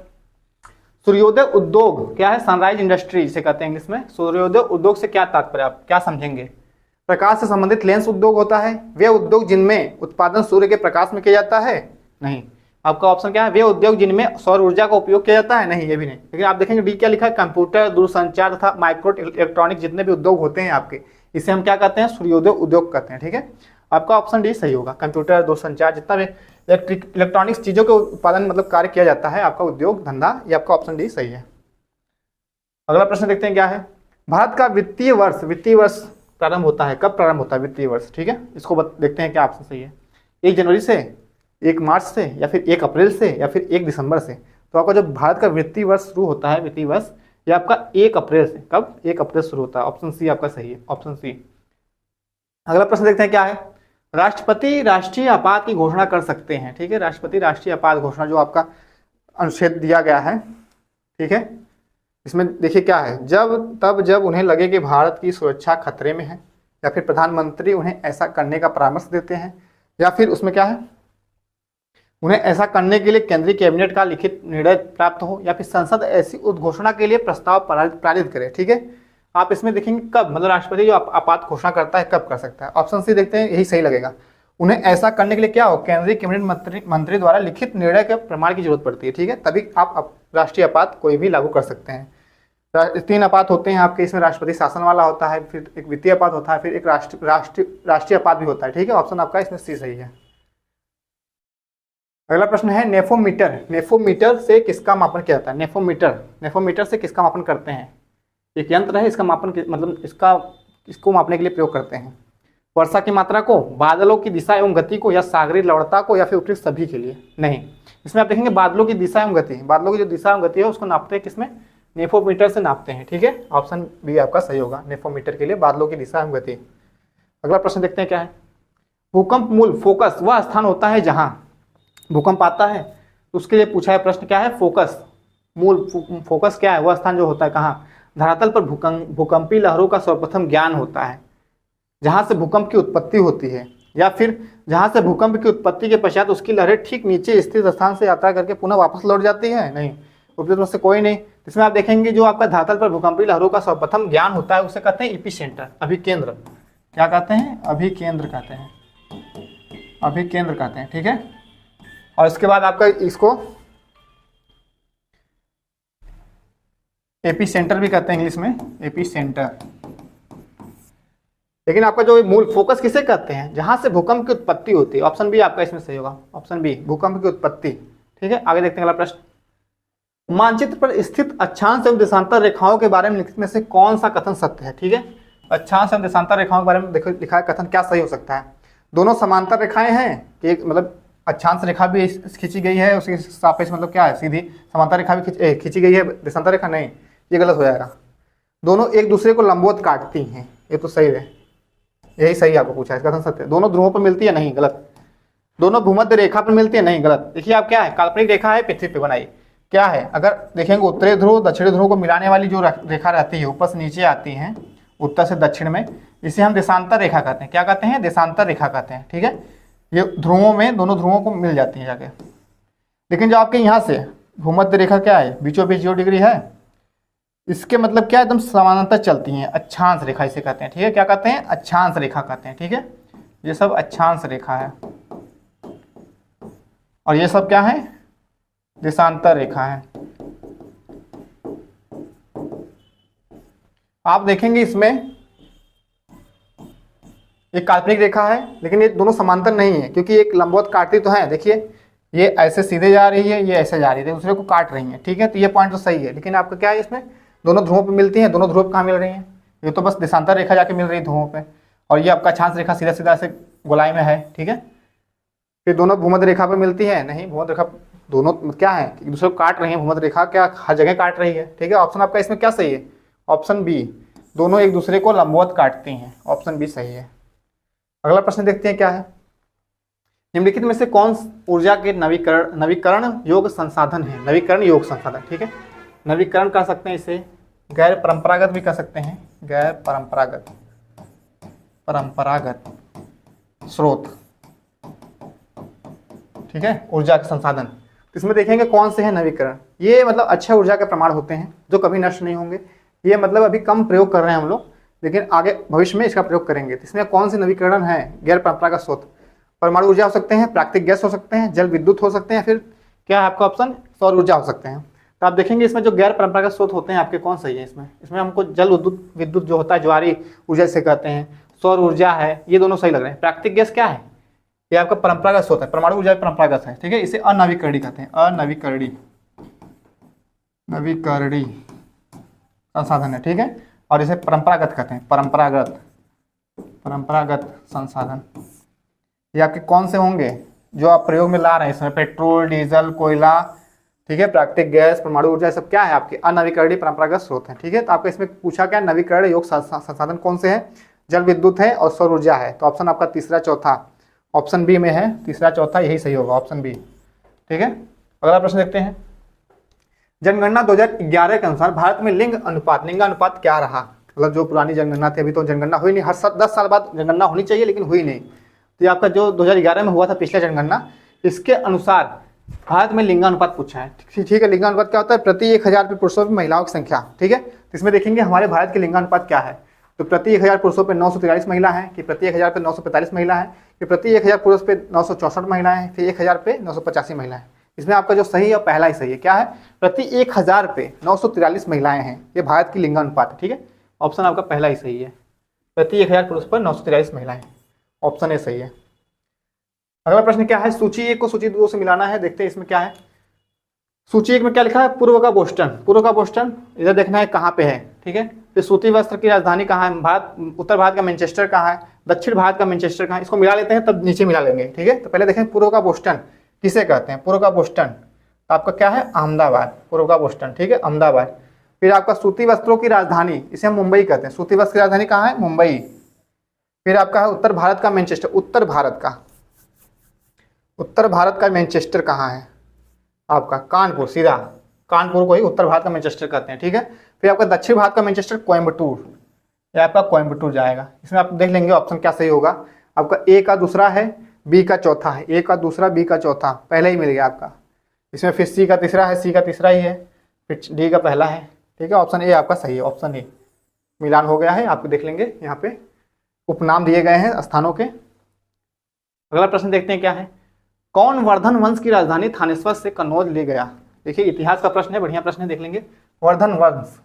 सूर्योदय उद्योग क्या है? सनराइज इंडस्ट्री जिसे कहते हैं इंग्लिश में। सूर्योदय उद्योग से क्या तात्पर्य, आप क्या समझेंगे? प्रकाश से संबंधित लेंस उद्योग होता है। वे उद्योग जिनमें उत्पादन सूर्य के प्रकाश में किया जाता है? नहीं। आपका ऑप्शन क्या है? वे उद्योग जिनमें सौर ऊर्जा का उपयोग किया जाता है? नहीं, ये भी नहीं। लेकिन आप देखेंगे डी क्या लिखा है? कंप्यूटर, दूरसंचार तथा माइक्रो इलेक्ट्रॉनिक जितने भी उद्योग होते हैं आपके, इसे हम क्या कहते हैं? सूर्योदय उद्योग कहते हैं। ठीक है, आपका ऑप्शन डी सही होगा। कंप्यूटर, दूरसंचार, जितना भी इलेक्ट्रॉनिक्स चीजों के उत्पादन मतलब कार्य किया जाता है, आपका उद्योग धंधा, ये आपका ऑप्शन डी सही है। अगला प्रश्न देखते हैं क्या है। भारत का वित्तीय वर्ष प्रारंभ होता है, कब प्रारंभ होता है वित्तीय वर्ष? ठीक है, इसको देखते हैं क्या ऑप्शन सही है। 1 जनवरी से, 1 मार्च से, या फिर 1 अप्रैल से, या फिर 1 दिसंबर से? तो आपका जो भारत का वित्तीय वर्ष शुरू होता है, वित्तीय वर्ष, ये आपका 1 अप्रैल से। कब? 1 अप्रैल शुरू होता है। ऑप्शन सी आपका सही है, ऑप्शन सी। अगला प्रश्न देखते हैं क्या है। राष्ट्रपति राष्ट्रीय आपात की घोषणा कर सकते हैं। ठीक है, राष्ट्रपति राष्ट्रीय आपात घोषणा जो आपका अनुच्छेद दिया गया है, ठीक है, इसमें देखिए क्या है, जब उन्हें लगे कि भारत की सुरक्षा खतरे में है, या फिर प्रधानमंत्री उन्हें ऐसा करने का परामर्श देते हैं, या फिर उसमें क्या है, उन्हें ऐसा करने के लिए केंद्रीय कैबिनेट का लिखित निर्णय प्राप्त हो, या फिर संसद ऐसी उद्घोषणा के लिए प्रस्ताव पारित करे। ठीक है, आप इसमें देखेंगे कब, मतलब राष्ट्रपति जो आपात घोषणा करता है कब कर सकता है? ऑप्शन सी देखते हैं, यही सही लगेगा। उन्हें ऐसा करने के लिए क्या हो, केंद्रीय कैबिनेट मंत्री द्वारा लिखित निर्णय के प्रमाण की जरूरत पड़ती है। ठीक है, तभी आप राष्ट्रीय आपात कोई भी लागू कर सकते हैं। 3 आपात होते हैं आपके इसमें, राष्ट्रपति शासन वाला होता है, फिर एक वित्तीय आपात होता है, फिर एक राष्ट्रीय आपात भी होता है। ठीक है, ऑप्शन आपका इसमें सी सही है। अगला प्रश्न है नेफोमीटर। नेफोमीटर से किसका मापन किया जाता है? नेफोमीटर से किसका मापन करते हैं? एक यंत्र है, इसका मापन मतलब इसको मापने के लिए प्रयोग करते हैं। वर्षा की मात्रा को, बादलों की दिशा एवं गति को, या सागरीय लवणता को, या फिर उपयुक्त सभी के लिए? नहीं, इसमें आप देखेंगे बादलों की दिशा एवं गति, बादलों की जो दिशा एवं गति है उसको नापते हैं किसमें? नेफोमीटर से नापते हैं। ठीक है, ऑप्शन बी आपका सही होगा, नेफोमीटर के लिए बादलों की दिशा एवं गति। अगला प्रश्न देखते हैं क्या है। भूकंप मूल फोकस वह स्थान होता है जहां भूकंप आता है, उसके लिए पूछा है प्रश्न क्या है? फोकस, मूल फोकस क्या है? वह स्थान जो होता है कहाँ? धरातल पर भूकंपी लहरों का सर्वप्रथम ज्ञान होता है, जहां से भूकंप की उत्पत्ति होती है, या फिर जहां से भूकंप की उत्पत्ति के पश्चात उसकी लहरें ठीक नीचे स्थित स्थान से यात्रा करके पुनः वापस लौट जाती है? नहीं, उपयुक्त में से कोई नहीं। इसमें आप देखेंगे जो आपका धरातल पर भूकंपी लहरों का सर्वप्रथम ज्ञान होता है उसे कहते हैं एपिसेंटर, अभिकेंद्र। क्या कहते हैं? अभिकेंद्र कहते हैं, अभिकेंद्र कहते हैं। ठीक है, और इसके बाद आपका इसको एपिसेंटर भी कहते हैं इंग्लिश में, एपिसेंटर। लेकिन आपका जो मूल फोकस किसे कहते हैं? जहां से भूकंप की उत्पत्ति होती है। ऑप्शन बी आपका इसमें सही होगा, ऑप्शन बी, भूकंप की उत्पत्ति। ठीक है, आगे देखते हैं अगला प्रश्न। मानचित्र पर स्थित अक्षांश एवं देशांतर रेखाओं के बारे में लिखने में से कौन सा कथन सत्य है? ठीक है, अक्षांश एवं देशांतर रेखाओं के बारे में देखो लिखा है कथन, क्या सही हो सकता है? दोनों समांतर रेखाएं हैं कि एक मतलब अक्षांश रेखा भी खींची गई है, उसके सापेक्ष मतलब क्या है? सीधी समांतर रेखा भी खींची गई है, देशांतर रेखा नहीं, ये गलत हो जाएगा। दोनों एक दूसरे को लंबवत काटती हैं, ये तो सही है, यही सही आपको पूछा है, इसका कथन सत्य है। दोनों ध्रुवों पर मिलती है? नहीं, गलत। दोनों भूमध्य रेखा पर मिलती है? नहीं, गलत। देखिए आप क्या है, काल्पनिक रेखा है पृथ्वी पे बनाई, क्या है? अगर देखेंगे उत्तरी ध्रुव दक्षिणी ध्रुव को मिलाने वाली जो रेखा रहती है, ऊपर से नीचे आती है, उत्तर से दक्षिण में, इसे हम देशांतर रेखा कहते हैं। क्या कहते हैं? देशांतर रेखा कहते हैं। ठीक है, ये ध्रुवों में, दोनों ध्रुवों को मिल जाती है जाके। लेकिन जो आपके यहाँ से भूमध्य रेखा क्या है, बीचों बीच 0 डिग्री है, इसके मतलब क्या, एकदम समानांतर चलती हैं, अक्षांश रेखा इसे कहते हैं। ठीक है, क्या कहते हैं? अक्षांश रेखा कहते हैं। ठीक है, ये सब अक्षांश रेखा है, और ये सब क्या है? देशांतर रेखा है। आप देखेंगे इसमें एक काल्पनिक रेखा है, लेकिन ये दोनों समांतर नहीं है, क्योंकि एक लंबवत काटती तो है, देखिए ये ऐसे सीधे जा रही है, ये ऐसे जा रही है, दूसरे को काट रही है। ठीक है, तो ये पॉइंट तो सही है, लेकिन आपका क्या है, इसमें दोनों ध्रुवों पे मिलती हैं, दोनों ध्रुव कहाँ मिल रही हैं? ये तो बस देशांतर रेखा जाके मिल रही है ध्रुवों पे, और ये आपका अक्षांश रेखा सीधा सीधा ऐसे गोलाई में है। ठीक है, फिर दोनों भूमध्य रेखा पर मिलती है? नहीं, भूमध्य रेखा दोनों क्या है, एक दूसरे को काट रही है, भूमध्य रेखा क्या हर जगह काट रही है। ठीक है, ऑप्शन आपका इसमें क्या सही है? ऑप्शन बी, दोनों एक दूसरे को लंबवत काटती हैं, ऑप्शन बी सही है। अगला प्रश्न देखते हैं क्या है। निम्नलिखित में से कौन ऊर्जा के नवीकरण योग संसाधन है? नवीकरण योग संसाधन। ठीक है, नवीकरण कर सकते हैं इसे, गैर परंपरागत भी कर सकते हैं, गैर परंपरागत, परंपरागत स्रोत। ठीक है, ऊर्जा के संसाधन, इसमें देखेंगे कौन से हैं नवीकरण। ये मतलब अच्छे ऊर्जा के प्रमाण होते हैं जो कभी नष्ट नहीं होंगे। ये मतलब अभी कम प्रयोग कर रहे हैं हम लोग, लेकिन आगे भविष्य में इसका प्रयोग करेंगे। तो इसमें कौन से नवीकरण है? गैर परंपरागत स्रोत, परमाणु ऊर्जा हो सकते हैं, प्राकृतिक गैस हो सकते हैं, जल विद्युत हो सकते हैं, फिर क्या है आपका ऑप्शन? सौर ऊर्जा हो सकते हैं। तो आप देखेंगे इसमें जो गैर परंपरागत स्रोत होते हैं आपके कौन सही है? इसमें हमको जल विद्युत जो होता है, ज्वारी ऊर्जा से कहते हैं, सौर ऊर्जा है, ये दोनों सही लग रहे हैं। प्राकृतिक गैस क्या है? ये आपका परंपरागत स्रोत है, परमाणु ऊर्जा परंपरागत है। ठीक है, इसे अनवीकरणीय कहते हैं, अनवीकरणीय, नवीकरणीय संसाधन है। ठीक है, और इसे परंपरागत कहते हैं, परंपरागत संसाधन। ये आपके कौन से होंगे जो आप प्रयोग में ला रहे हैं? इसमें पेट्रोल, डीजल, कोयला, ठीक है, प्राकृतिक गैस, परमाणु ऊर्जा, सब क्या है आपके? अनवीकरणीय परंपरागत स्रोत है। ठीक है, तो आपका इसमें पूछा क्या? नवीकरण योग संसाधन कौन से हैं? जल विद्युत है और सौर ऊर्जा है। तो ऑप्शन आपका तीसरा चौथा, ऑप्शन बी में है, तीसरा चौथा यही सही होगा, ऑप्शन बी। ठीक है, अगला प्रश्न देखते हैं। जनगणना 2011 के अनुसार भारत में लिंगानुपात क्या रहा? मतलब जो पुरानी जनगणना थी, अभी तो जनगणना हुई नहीं, हर 10 साल बाद जनगणना होनी चाहिए, लेकिन हुई नहीं। तो ये आपका जो 2011 में हुआ था पिछला जनगणना, इसके अनुसार भारत में लिंगानुपात पूछा है। ठीक है, लिंगानुपात क्या होता है? प्रति 1000 पे पुरुषों पे महिलाओं की संख्या। ठीक है, तो इसमें देखेंगे हमारे भारत के लिंगानुपात क्या है। तो प्रति 1000 पुरुषों पे 943 महिला है, कि प्रति 1000 पे 945 महिला है, फिर प्रति 1000 पुरुष पे 964 महिलाएं, फिर 1000 पे 985 महिलाएं। इसमें आपका जो सही है पहला ही सही है, क्या है, प्रति 1000 पे 943 महिलाएं हैं, ये भारत की लिंगानुपात है, ठीक है। ऑप्शन आपका पहला ही सही है, प्रति 1000 पुरुष पर 943 महिलाएं, ऑप्शन ए सही है। अगला प्रश्न क्या है, सूची 1 को सूची 2 से मिलाना है, देखते हैं इसमें क्या है। सूची 1 में क्या लिखा है, पूर्व का बोस्टन, पूर्व का बोस्टन इधर देखना है कहाँ पे है, ठीक है। फिर सूती वस्त्र की राजधानी कहाँ है, भारत, उत्तर भारत का मैनचेस्टर कहाँ है, दक्षिण भारत का मैनचेस्टर कहाँ है, इसको मिला लेते हैं तब नीचे मिला लेंगे, ठीक है। तो पहले देखें पूर्व का बोस्टन किसे कहते हैं, पूर्व का बोस्टन तो आपका क्या है, अहमदाबाद, पूर्व का बोस्टन, ठीक है, अहमदाबाद। फिर आपका सूती वस्त्रों की राजधानी, इसे हम मुंबई कहते हैं, सूती वस्त्र की राजधानी कहाँ है, मुंबई। फिर आपका है उत्तर भारत का मैनचेस्टर, उत्तर भारत का मैनचेस्टर कहाँ है, आपका कानपुर, सीधा कानपुर को ही उत्तर भारत का मैनचेस्टर कहते हैं, ठीक है। फिर आपका दक्षिण भारत का मैनचेस्टर कोयम्बटूर, ये आपका कोयम्बटूर जाएगा। इसमें आप देख लेंगे ऑप्शन क्या सही होगा, आपका ए का दूसरा है, बी का चौथा है, ए का दूसरा, बी का चौथा, पहले ही मिल गया आपका। इसमें फिर सी का तीसरा है, सी का तीसरा ही है, फिर डी का पहला है, ठीक है। ऑप्शन ए आपका सही है, ऑप्शन ए मिलान हो गया है, आपको देख लेंगे यहाँ पे उपनाम दिए गए हैं स्थानों के। अगला प्रश्न देखते हैं क्या है, कौन वर्धन वंश की राजधानी थानेश्वर से कन्नौज ले गया। देखिए इतिहास का प्रश्न है, बढ़िया प्रश्न है, देख लेंगे। वर्धन वंश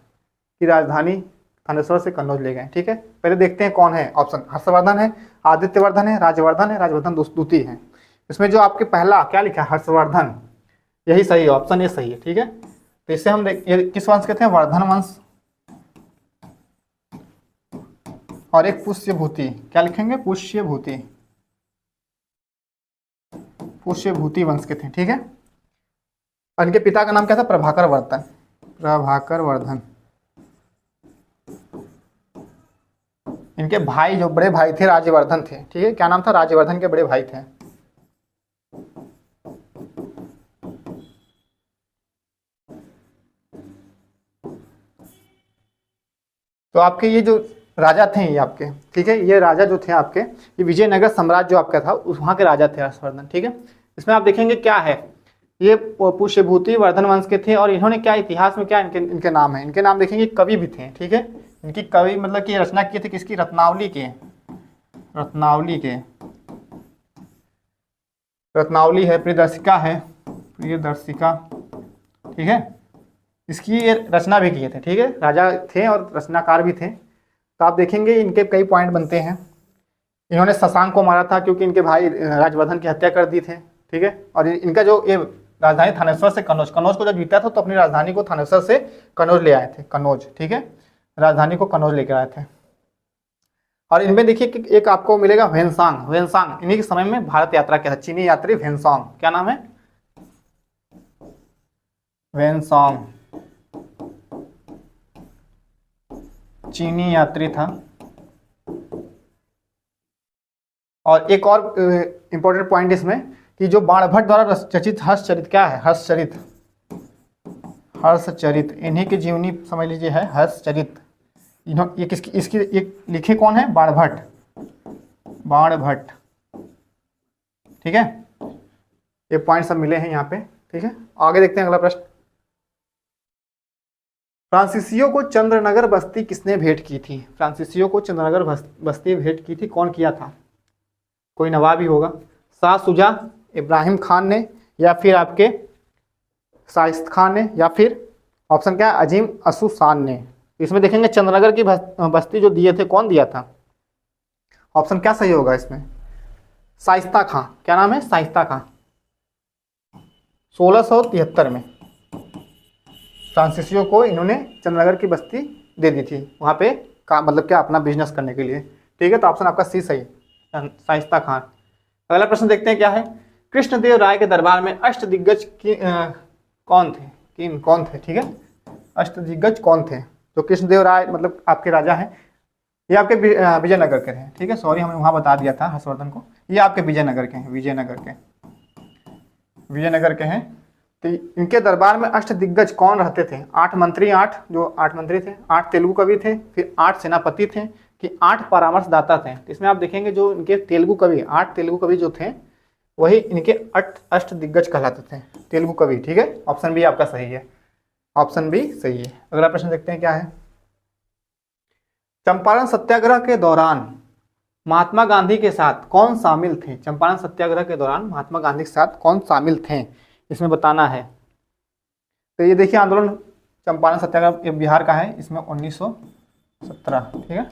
की राजधानी थानेश्वर से कन्नौज ले गए, ठीक है। पहले देखते हैं कौन है, ऑप्शन हर्षवर्धन है, आदित्यवर्धन है, राजवर्धन है, राजवर्धन द्वितीय है। इसमें जो आपके पहला क्या लिखा है, हर्षवर्धन, यही सही है, ऑप्शन ए सही है, ठीक है। तो इससे हम ये किस वंश के थे, वर्धन वंश, और एक पुष्यभूति, क्या लिखेंगे, पुष्यभूति वंश के थे, ठीक है। और इनके पिता का नाम क्या था, प्रभाकर वर्धन। इनके भाई जो बड़े भाई थे राजवर्धन थे, ठीक है, क्या नाम था, राजवर्धन के बड़े भाई थे। तो आपके ये जो राजा थे ये आपके, ठीक है, ये राजा जो थे आपके, ये विजयनगर साम्राज्य जो आपका था उस वहाँ के राजा थे हर्षवर्धन, ठीक है। इसमें आप देखेंगे क्या है, ये पुष्यभूति वर्धन वंश के थे, और इन्होंने क्या इतिहास में क्या इनके नाम है, इनके नाम देखेंगे कवि भी थे, ठीक है। इनकी कवि मतलब कि रचना किए थे किसकी, रत्नावली है, प्रियदर्शिका, ठीक है, इसकी ये रचना भी किए थे, ठीक है, राजा थे और रचनाकार भी थे। तो आप देखेंगे इनके कई पॉइंट बनते हैं। इन्होंने शशांक को मारा था क्योंकि इनके भाई राजवर्धन की हत्या कर दी थे, ठीक है। और इनका जो ये राजधानी थानेश्वर से कन्नौज को जब जीता था तो अपनी राजधानी को थानेश्वर से कन्नौज ले आए थे, कन्नौज, ठीक है, राजधानी को कन्नौज लेकर आए थे। और इनमें देखिए कि एक आपको मिलेगा वेनसांग, इन्हीं के समय में भारत यात्रा किया था, चीनी यात्री वेनसांग, क्या नाम है, वेनसांग, चीनी यात्री था। और एक और इंपॉर्टेंट पॉइंट इसमें कि जो बाणभट्ट द्वारा रचित हर्षचरित क्या है, हर्षचरित, इन्हीं की जीवनी समझ लीजिए है हर्षचरित। ये किसकी, इसकी एक लिखे कौन है, बाणभट्ट, ठीक है। ये पॉइंट सब मिले हैं यहाँ पे, ठीक है। आगे देखते हैं अगला प्रश्न, फ्रांसीसियों को चंद्रनगर बस्ती किसने भेंट की थी, फ्रांसीसियों को चंद्रनगर बस्ती भेंट की थी, कौन किया था, कोई नवाब ही होगा, शाह शुजा, इब्राहिम खान ने, या फिर आपके शाइस्त खान ने, या फिर ऑप्शन क्या है, अजीम असुसान ने। इसमें देखेंगे चंद्रनगर की बस्ती जो दिए थे कौन दिया था, ऑप्शन क्या सही होगा इसमें, शाइस्ता खां, क्या नाम है, शाइस्ता खां। 1673 में फ्रांसीसियों को इन्होंने चंद्रनगर की बस्ती दे दी थी, वहाँ पे का मतलब क्या, अपना बिजनेस करने के लिए, ठीक है। तो ऑप्शन आपका सी सही, शाइस्ता खान। अगला प्रश्न देखते हैं क्या है, कृष्णदेव राय के दरबार में अष्टदिग्गज कौन थे, ठीक है, अष्टदिग्गज कौन थे, जो कृष्णदेव राय मतलब आपके राजा हैं, ये आपके विजयनगर के हैं, ठीक है, सॉरी हमने वहाँ बता दिया था हर्षवर्धन को, ये आपके विजयनगर के हैं, विजयनगर के हैं। तो इनके दरबार में अष्टदिग्गज कौन रहते थे, 8 मंत्री, 8 मंत्री थे, 8 तेलुगु कवि थे, फिर 8 सेनापति थे, कि 8 परामर्शदाता थे। तो इसमें आप देखेंगे जो इनके तेलुगु कवि, 8 तेलुगु कवि जो थे वही इनके अष्टदिग्गज कहलाते थे, तेलुगु कवि, ठीक है। ऑप्शन बी आपका सही है, ऑप्शन बी सही है। अगला प्रश्न देखते हैं क्या है, चंपारण सत्याग्रह के दौरान महात्मा गांधी के साथ कौन शामिल थे? चंपारण सत्याग्रह के दौरान महात्मा गांधी के साथ कौन शामिल थे, इसमें बताना है। तो ये देखिए आंदोलन चंपारण सत्याग्रह ये बिहार का है, इसमें 1917, ठीक है।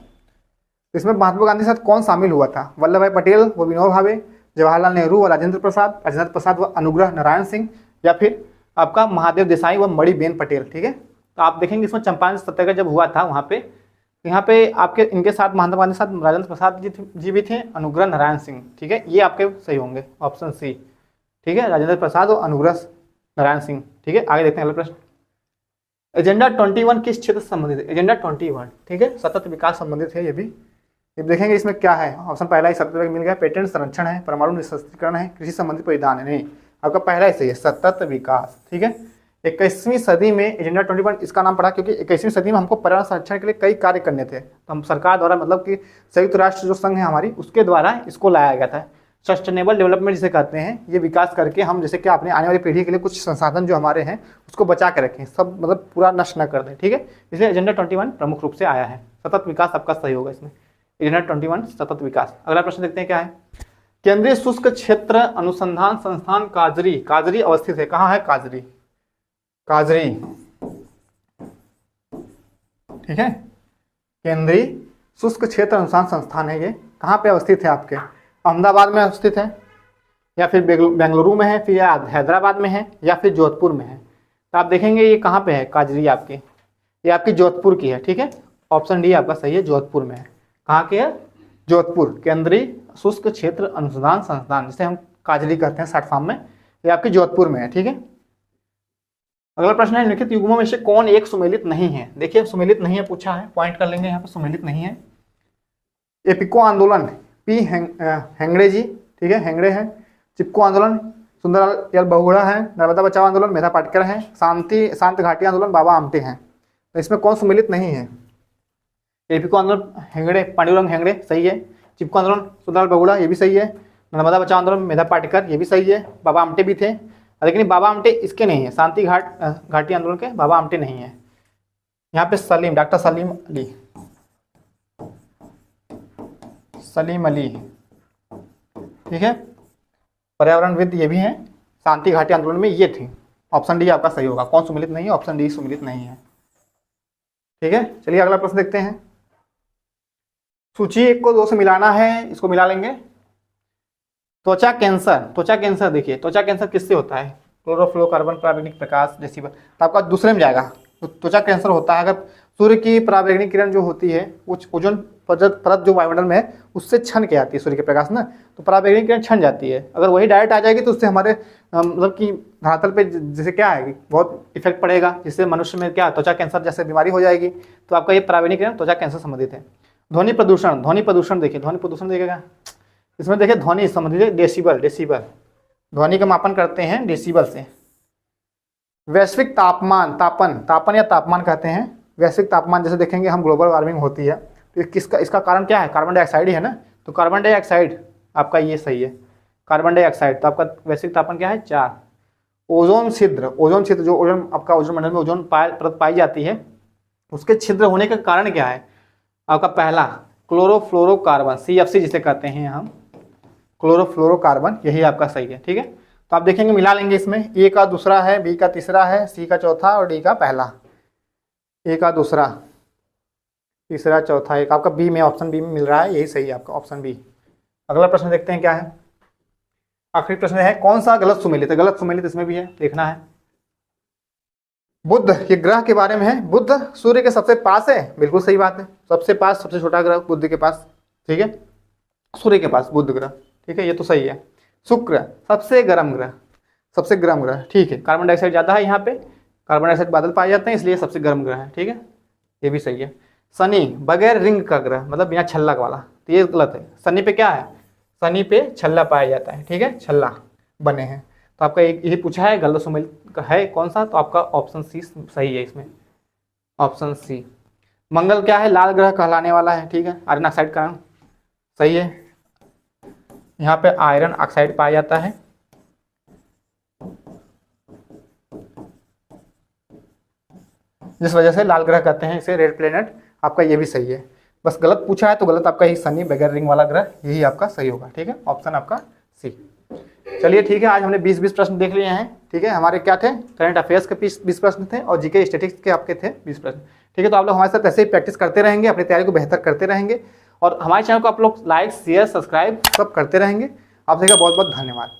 इसमें महात्मा गांधी के साथ कौन शामिल हुआ था? वल्लभ भाई पटेल व विनोबा भावे, जवाहरलाल नेहरू व राजेंद्र प्रसाद व अनुग्रह नारायण सिंह, या फिर आपका महादेव देसाई व मणिबेन पटेल, ठीक है। तो आप देखेंगे इसमें चंपारण सत्याग्रह जब हुआ था वहाँ पे, यहाँ पे आपके इनके साथ महात्मा गांधी के साथ राजेंद्र प्रसाद जी भी थे, अनुग्रह नारायण सिंह, ठीक है। ये आपके सही होंगे, ऑप्शन सी, ठीक है, राजेंद्र प्रसाद और अनुग्रह नारायण सिंह, ठीक है। आगे देखते हैं अगला प्रश्न। एजेंडा 21 किस क्षेत्र से संबंधित है? एजेंडा 21, ठीक है, सतत विकास संबंधित है ये भी। अब देखेंगे इसमें क्या है। ऑप्शन पहला ही सतत मिल गया, पेटेंट संरक्षण है, परमाणु निशस्त्रीकरण है, कृषि संबंधित परिधान है। नहीं, आपका पहला ही सही है, सतत विकास, ठीक है। 21वीं सदी में एजेंडा 21 इसका नाम पड़ा क्योंकि 21वीं सदी में हमको पर्यावरण संरक्षण के लिए कई कार्य करने थे, तो हम सरकार द्वारा मतलब कि संयुक्त राष्ट्र जो संघ है हमारी, उसके द्वारा इसको लाया गया था। सस्टेनेबल डेवलपमेंट जिसे कहते हैं, ये विकास करके हम जैसे कि अपने आने वाली पीढ़ी के लिए कुछ संसाधन जो हमारे हैं उसको बचा के रखें, सब मतलब पूरा नष्ट न कर दें, ठीक है। इसलिए एजेंडा 21 प्रमुख रूप से आया है। सतत विकास आपका सही होगा इसमें, एजेंडा 21 सतत विकास। अगला प्रश्न देखते हैं क्या है। केंद्रीय शुष्क क्षेत्र अनुसंधान संस्थान काजरी, काजरी अवस्थित है, कहाँ है काजरी? काजरी, ठीक है, केंद्रीय शुष्क क्षेत्र अनुसंधान संस्थान है, ये कहाँ पे अवस्थित है? आपके अहमदाबाद में अवस्थित है, या फिर बेंगलुरु में है, फिर या हैदराबाद में है, या फिर जोधपुर में है। तो आप देखेंगे ये कहाँ पे है काजरी आपकी, ये आपकी जोधपुर की है, ठीक है। ऑप्शन डी आपका सही है, जोधपुर में है। कहाँ की है? जोधपुर, केंद्रीय शुष्क क्षेत्र अनुसंधान संस्थान, जिसे हम काजरी कहते हैं शॉर्ट फॉर्म में, ये आपकी जोधपुर में है, ठीक है। अगला प्रश्न है, निम्नलिखित युग्मों में से कौन एक सुमेलित नहीं है? देखिए सुमेलित नहीं है पूछा है, पॉइंट कर लेंगे यहाँ पे, सुमेलित नहीं है। एपिको आंदोलन पी हेंगड़े जी, ठीक है, हेंगड़े हैं। चिपको आंदोलन सुंदरलाल बहुगुणा है। नर्मदा बचाओ आंदोलन मेधा पाटकर है। शांत घाटी आंदोलन बाबा आमटे हैं। तो इसमें कौन सुमेलित नहीं है? एपिको आंदोलन हेंगड़े, पांडुरंग हेंगड़े, सही है। चिपको आंदोलन सुंदरलाल बहुगुणा, ये भी सही है। नर्मदा बचाओ आंदोलन मेधा पाटकर, ये भी सही है। बाबा आमटे भी थे, लेकिन बाबा आमटे इसके नहीं है, शांति घाटी आंदोलन के बाबा आमटे नहीं है। यहाँ पे सलीम, डॉक्टर सलीम अली, सलीम अली, ठीक है, पर्यावरणविद ये भी हैं, शांति घाटी आंदोलन में ये थी। ऑप्शन डी आपका सही होगा। कौन सुमिलित नहीं है? ऑप्शन डी सुमिलित नहीं है, ठीक है। चलिए अगला प्रश्न देखते हैं। सूची 1 को 2 से मिलाना है, इसको मिला लेंगे। त्वचा कैंसर, त्वचा कैंसर देखिए, त्वचा कैंसर किससे होता है? क्लोरोफ्लोरोकार्बन, पराबैंगनी प्रकाश, डेसीबल, तो आपका दूसरे में जाएगा। तो त्वचा कैंसर होता है अगर सूर्य की पराबैंगनी किरण जो होती है वो ओजोन परत जो वायुमंडल में है उससे छन के आती है सूर्य के प्रकाश ना, तो पराबैंगनी किरण छन जाती है। अगर वही डायरेक्ट आ जाएगी तो उससे हमारे मतलब कि धरातल पे जैसे क्या है बहुत इफेक्ट पड़ेगा, जिससे मनुष्य में क्या त्वचा कैंसर जैसे बीमारी हो जाएगी। तो आपका ये पराबैंगनी किरण त्वचा कैंसर संबंधित है। ध्वनि प्रदूषण, ध्वनि प्रदूषण देखिए, ध्वनि प्रदूषण देखेगा इसमें, देखिए ध्वनि संबंधित है, डेसिबल, डेसिबल, ध्वनि का मापन करते हैं डेसिबल से। वैश्विक तापमान, तापन या तापमान कहते हैं। वैश्विक तापमान जैसे देखेंगे हम ग्लोबल वार्मिंग होती है, तो किसका इसका कारण क्या है? कार्बन डाइऑक्साइड ही है ना, तो कार्बन डाइऑक्साइड आपका ये सही है, कार्बन डाइऑक्साइड। तो आपका वैश्विक तापमान क्या है? 4। ओजोन छिद्र, ओजोन छिद्र जो ओजोन आपका ओजोन मंडल में ओजोन परत पाई जाती है, उसके छिद्र होने का कारण क्या है? आपका पहला क्लोरोफ्लोरोकार्बन, CFC जिसे कहते हैं हम, क्लोरोफ्लोरोकार्बन, यही आपका सही है, ठीक है। तो आप देखेंगे मिला लेंगे इसमें, ए का दूसरा है, बी का तीसरा है, सी का चौथा और डी का पहला। ए का दूसरा, तीसरा, चौथा, एक आपका बी में, ऑप्शन बी में मिल रहा है, यही सही है आपका ऑप्शन बी। अगला प्रश्न देखते हैं क्या है। आखिरी प्रश्न है, कौन सा गलत सुमेलित है? गलत सुमेलित इसमें भी है, देखना है। बुध, ये ग्रह के बारे में है। बुध सूर्य के सबसे पास है, बिल्कुल सही बात है, सबसे पास, सबसे छोटा ग्रह बुध के पास, ठीक है, सूर्य के पास बुध ग्रह, ठीक है, ये तो सही है। शुक्र सबसे गर्म ग्रह, सबसे गर्म ग्रह, ठीक है, कार्बन डाइऑक्साइड ज़्यादा है यहाँ पे, कार्बन डाइऑक्साइड बादल पाए जाते हैं इसलिए सबसे गर्म ग्रह है, ठीक है, ये भी सही है। शनि बगैर रिंग का ग्रह, मतलब बिना छल्ला वाला, तो ये गलत है। शनि पे क्या है? शनि पे छल्ला पाया जाता है, ठीक है, छल्ला बने हैं। तो आपका एक यही पूछा है, गलत सुमेलित है कौन सा? तो आपका ऑप्शन सी सही है इसमें, ऑप्शन सी। मंगल क्या है? लाल ग्रह कहलाने वाला है, ठीक है, आयरन ऑक्साइड कारण, सही है, यहाँ पे आयरन ऑक्साइड पाया जाता है। जिस वजह से लाल ग्रह कहते हैं इसे, रेड प्लेनेट, आपका ये भी सही है। बस गलत पूछा है तो गलत आपका ही शनि बगैर रिंग वाला ग्रह, यही आपका सही होगा। ठीक है, ऑप्शन आपका सी। चलिए ठीक है, आज हमने 20 प्रश्न देख लिए हैं। ठीक है, हमारे क्या थे, करंट अफेयर्स के 20 प्रश्न थे और जीके स्टैटिस्टिक्स के आपके थे 20 प्रश्न। ठीक है, तो आप लोग हमारे साथ ऐसे ही प्रैक्टिस करते रहेंगे, अपनी तैयारी को बेहतर करते रहेंगे और हमारे चैनल को आप लोग लाइक शेयर सब्सक्राइब सब करते रहेंगे। आप सभी का बहुत बहुत धन्यवाद।